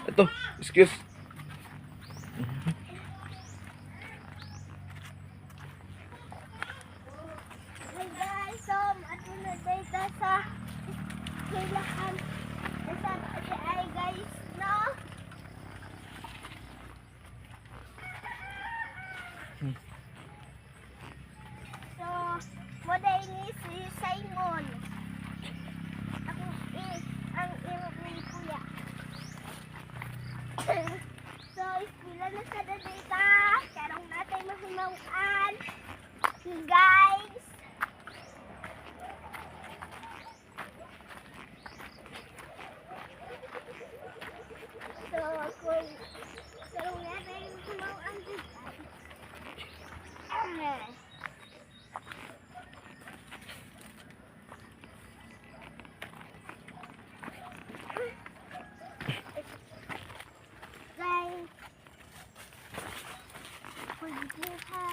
Ito, excuse. Hey guys, ato na dito sa kailangan sa ay guys, no? So, moday ni si Simon. Ang imo ni kuya. So, ispila na sa data. Karong natin mahimawan. Guys. So, kung karong natin mahimawan guys. Guys. Pag-iha.